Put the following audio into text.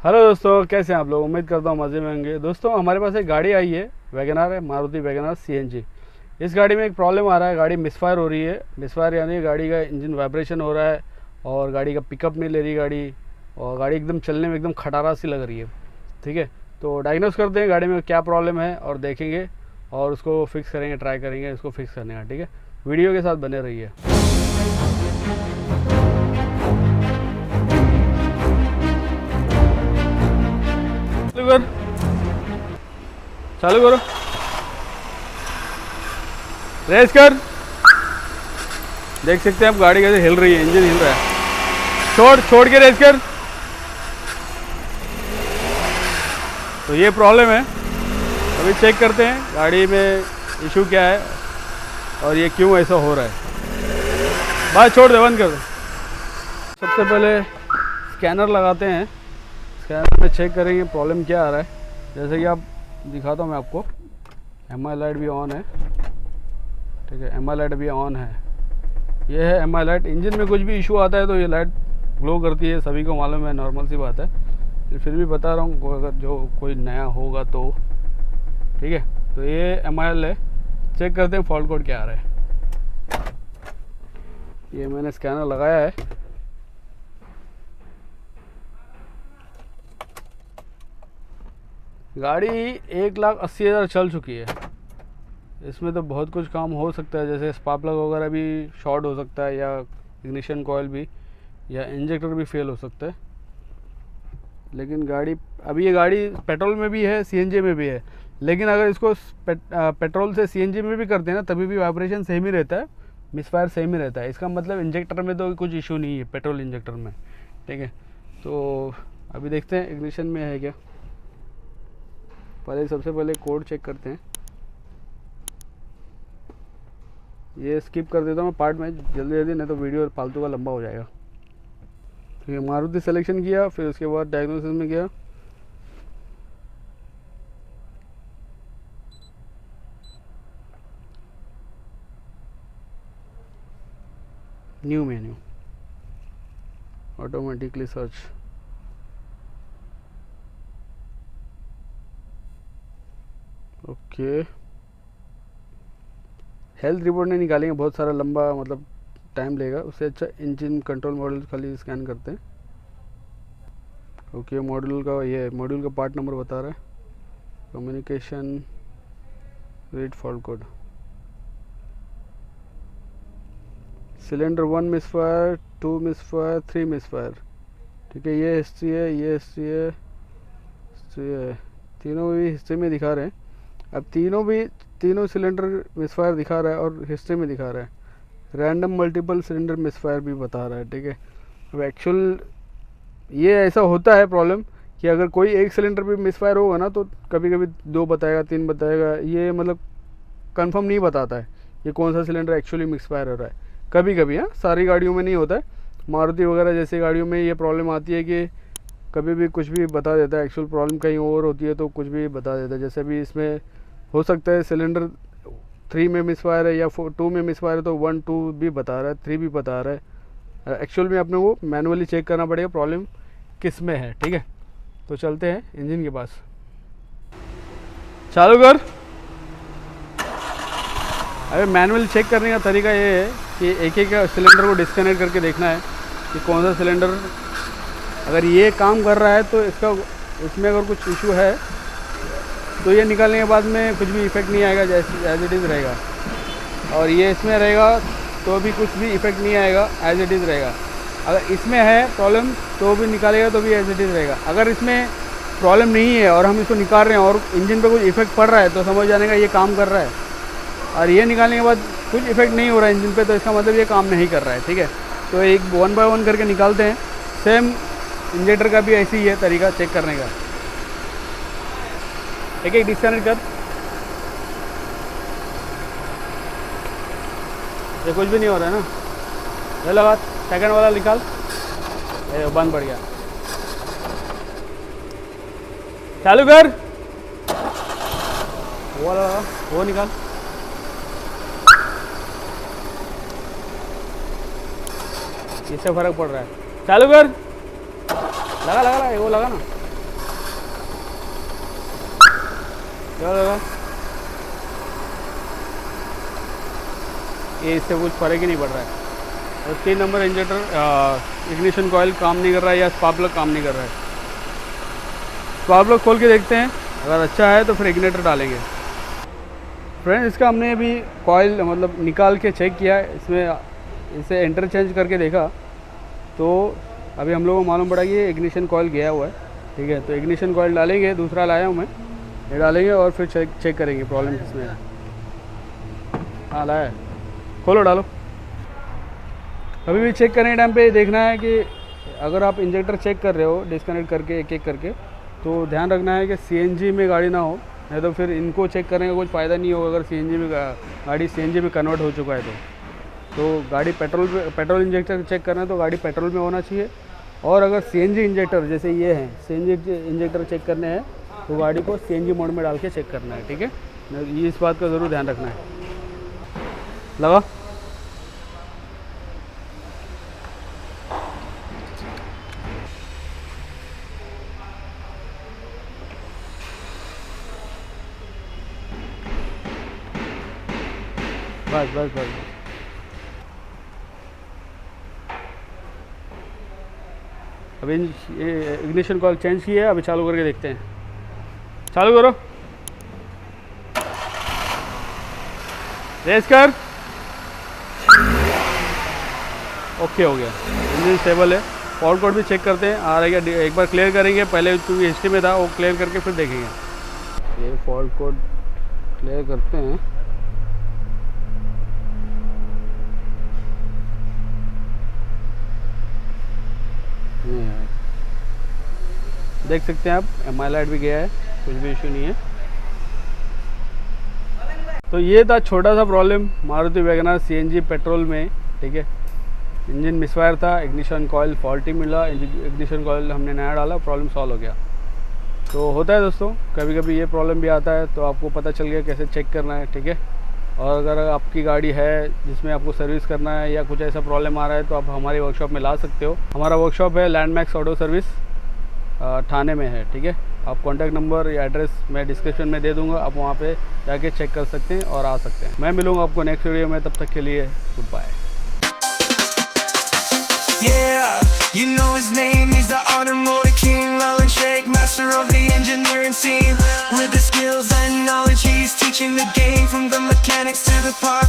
Hello दोस्तों, कैसे हैं आप लोग। उम्मीद करता हूँ मज़े में होंगे। दोस्तों, हमारे पास एक गाड़ी आई है, वैगनार है, मारुति वैगनार CNG। इस गाड़ी में एक प्रॉब्लम आ रहा है, गाड़ी मिसफायर हो रही है। मिसफायर यानी गाड़ी का इंजन वाइब्रेशन हो रहा है और गाड़ी का पिकअप नहीं ले रही गाड़ी, और गाड़ी एकदम चलने में एकदम खटारा सी लग रही है। ठीक है, तो डायग्नोस करते हैं गाड़ी में क्या प्रॉब्लम है और देखेंगे और उसको फिक्स करेंगे, ट्राई करेंगे उसको फिक्स करने का। ठीक है, वीडियो के साथ बने रहिए। चालू कर, चालू करो, रेस कर। देख सकते हैं आप गाड़ी कैसे हिल रही है, इंजन हिल रहा है। छोड़ के रेस कर। तो ये प्रॉब्लम है, अभी चेक करते हैं गाड़ी में इशू क्या है और ये क्यों ऐसा हो रहा है। बात छोड़ दे, बंद कर दे। सबसे पहले स्कैनर लगाते हैं, स्कैनर में चेक करेंगे प्रॉब्लम क्या आ रहा है। जैसे कि आप दिखाता हूँ मैं आपको, MI लाइट भी ऑन है। ठीक है, MI लाइट भी ऑन है। ये है MI लाइट। इंजन में कुछ भी इशू आता है तो ये लाइट ग्लो करती है, सभी को मालूम है, नॉर्मल सी बात है। फिर भी बता रहा हूँ, अगर जो कोई नया होगा तो। ठीक है, तो ये MI है। चेक करते हैं फॉल्ट कोड क्या आ रहा है। ये मैंने स्कैनर लगाया है। गाड़ी 1,80,000 चल चुकी है। इसमें तो बहुत कुछ काम हो सकता है, जैसे स्पार्क प्लग वगैरह भी शॉर्ट हो सकता है, या इग्निशन कॉइल भी, या इंजेक्टर भी फेल हो सकता है। लेकिन गाड़ी अभी ये गाड़ी पेट्रोल में भी है, CNG में भी है। लेकिन अगर इसको पेट्रोल से CNG में भी करते हैं ना, तभी भी वाइब्रेशन सेम ही रहता है, मिसफायर सेम ही रहता है। इसका मतलब इंजेक्टर में तो कुछ इशू नहीं है, पेट्रोल इंजेक्टर में। ठीक है, तो अभी देखते हैं इग्निशन में है क्या। सबसे पहले कोड चेक करते हैं। ये स्किप कर देता हूँ मैं पार्ट में जल्दी, नहीं तो वीडियो फालतू का लंबा हो जाएगा। ठीक है, मारुति सिलेक्शन किया, फिर उसके बाद डायग्नोसिस में गया। New menu, automatically search. Okay, health report नहीं निकालेंगे, बहुत सारा लंबा मतलब टाइम लेगा। उससे अच्छा इंजन कंट्रोल मॉड्यूल खाली स्कैन करते हैं। ओके, मॉड्यूल का पार्ट नंबर बता रहा है। Communication, read fault code, cylinder 1 misfire, 2 misfire, 3 misfire. ठीक है, ये हिस्ट्री है, ये हिस्ट्री है, तीनों भी हिस्ट्री में दिखा रहे हैं। अब तीनों सिलेंडर मिसफायर दिखा रहा है और हिस्ट्री में दिखा रहा है। रैंडम मल्टीपल सिलेंडर मिसफायर भी बता रहा है। ठीक है, अब एक्चुअल ये ऐसा होता है प्रॉब्लम कि अगर कोई एक सिलेंडर भी मिसफायर होगा ना, तो कभी कभी 2 बताएगा, 3 बताएगा। ये मतलब कंफर्म नहीं बताता है ये कौन सा सिलेंडर एक्चुअली मिसफायर हो रहा है। कभी कभी, हाँ, सारी गाड़ियों में नहीं होता है। मारुति वगैरह जैसी गाड़ियों में ये प्रॉब्लम आती है कि कभी भी कुछ भी बता देता है, एक्चुअल प्रॉब्लम कहीं और होती है तो कुछ भी बता देता है। जैसे अभी इसमें हो सकता है सिलेंडर 3 में मिसफायर है या 2 में मिसफायर है, तो 1, 2 भी बता रहा है, 3 भी बता रहा है। एक्चुअल में अपने को मैनुअली चेक करना पड़ेगा प्रॉब्लम किस में है। ठीक है, तो चलते हैं इंजन के पास। चालू कर। अभी मैनुअली चेक करने का तरीका ये है कि एक एक सिलेंडर को डिस्कनेक्ट करके देखना है कि कौन सा सिलेंडर अगर ये काम कर रहा है तो इसमें अगर कुछ इशू है तो ये निकालने के बाद में कुछ भी इफेक्ट नहीं आएगा, जैसे एज इट इज़ रहेगा। और ये इसमें रहेगा तो भी कुछ भी इफेक्ट नहीं आएगा, एज इट इज़ रहेगा। अगर इसमें है प्रॉब्लम तो भी निकालेगा तो भी एज इट इज़ रहेगा। अगर इसमें प्रॉब्लम नहीं है और हम इसको निकाल रहे हैं और इंजन पे कुछ इफेक्ट पड़ रहा है तो समझ जाने का ये काम कर रहा है। और ये निकालने के बाद कुछ इफेक्ट नहीं हो रहा है इंजन पे, तो इसका मतलब ये काम नहीं कर रहा है। ठीक है, तो एक 1 बाय 1 करके निकालते हैं। सेम इंजेक्टर का भी ऐसे ही है तरीका चेक करने का। एक एक डिस्कनेक्ट कर। ये कुछ भी नहीं हो रहा है ना, ये लगा सेकंड वाला निकाल, ये बंद पड़ गया। चालू कर, वो वाला लगा, वो निकाल। इससे फर्क पड़ रहा है। चालू कर, लगा वो लगा ना। क्या लगा? ये इससे कुछ फ़र्क ही नहीं पड़ रहा है। और 3 नंबर इंजेक्टर इग्निशन कॉइल काम नहीं कर रहा है या स्पार्क प्लग काम नहीं कर रहा है। स्पार्क प्लग खोल के देखते हैं, अगर अच्छा है तो फिर इग्निटर डालेंगे। फ्रेंड्स, इसका हमने अभी कॉइल मतलब निकाल के चेक किया है, इसमें इसे इंटरचेंज करके देखा तो अभी हम लोगों को मालूम पड़ा कि ये इग्निशन कॉइल गया हुआ है। ठीक है, तो इग्निशन कॉइल डालेंगे, दूसरा लाया हूँ मैं, ये डालेंगे और फिर चेक करेंगे प्रॉब्लम किसमें है। हाँ लाया है, खोलो डालो। कभी भी चेक करने के टाइम पे देखना है कि अगर आप इंजेक्टर चेक कर रहे हो डिस्कनेक्ट करके एक एक करके, तो ध्यान रखना है कि सीएनजी में गाड़ी ना हो, नहीं तो फिर इनको चेक करने का कुछ फ़ायदा नहीं होगा। अगर सीएनजी में गाड़ी सीएनजी में कन्वर्ट हो चुका है तो गाड़ी पेट्रोल इंजेक्टर चेक करना है तो गाड़ी पेट्रोल में होना चाहिए। और अगर सीएनजी इंजेक्टर जैसे ये हैं सीएनजी इंजेक्टर चेक करने हैं तो गाड़ी को सीएनजी मोड में डाल के चेक करना है। ठीक है, ये इस बात का ज़रूर ध्यान रखना है। लगा? बस बस बस बस। अभी इग्निशन कॉइल चेंज की है, अभी चालू करके देखते हैं। चालू करो, रेस कर। ओके हो गया, इंजन स्टेबल है। फॉल्ट कोड भी चेक करते हैं, आ रहा है क्या, एक बार क्लियर करेंगे पहले, क्योंकि हिस्ट्री में था वो क्लियर करके फिर देखेंगे। ये फॉल्ट कोड क्लियर करते हैं। देख सकते हैं आप, एमआई लाइट भी गया है, कुछ भी इशू नहीं है। तो ये था छोटा सा problem Maruti Wagner CNG petrol में। ठीक है, इंजन मिसफायर था, इग्निशन कॉइल फॉल्टी मिला, इग्निशन कॉइल हमने नया डाला, प्रॉब्लम सॉल्व हो गया। तो होता है दोस्तों, कभी कभी ये प्रॉब्लम भी आता है, तो आपको पता चल गया कैसे चेक करना है। ठीक है, और अगर आपकी गाड़ी है जिसमें आपको सर्विस करना है या कुछ ऐसा प्रॉब्लम आ रहा है तो आप हमारे वर्कशॉप में ला सकते हो। हमारा वर्कशॉप है लैंडमैक्स ऑटो सर्विस, थाने में है। ठीक है, आप कॉन्टैक्ट नंबर या एड्रेस मैं डिस्क्रिप्शन में दे दूंगा, आप वहाँ पे जाके चेक कर सकते हैं और आ सकते हैं। मैं मिलूंगा आपको नेक्स्ट वीडियो में, तब तक के लिए good bye. Yeah, you know his name, he's the automotive king, Alan Shake, master of the engineering scene. With the skills and knowledge, he's teaching the game, from the mechanics to the parts.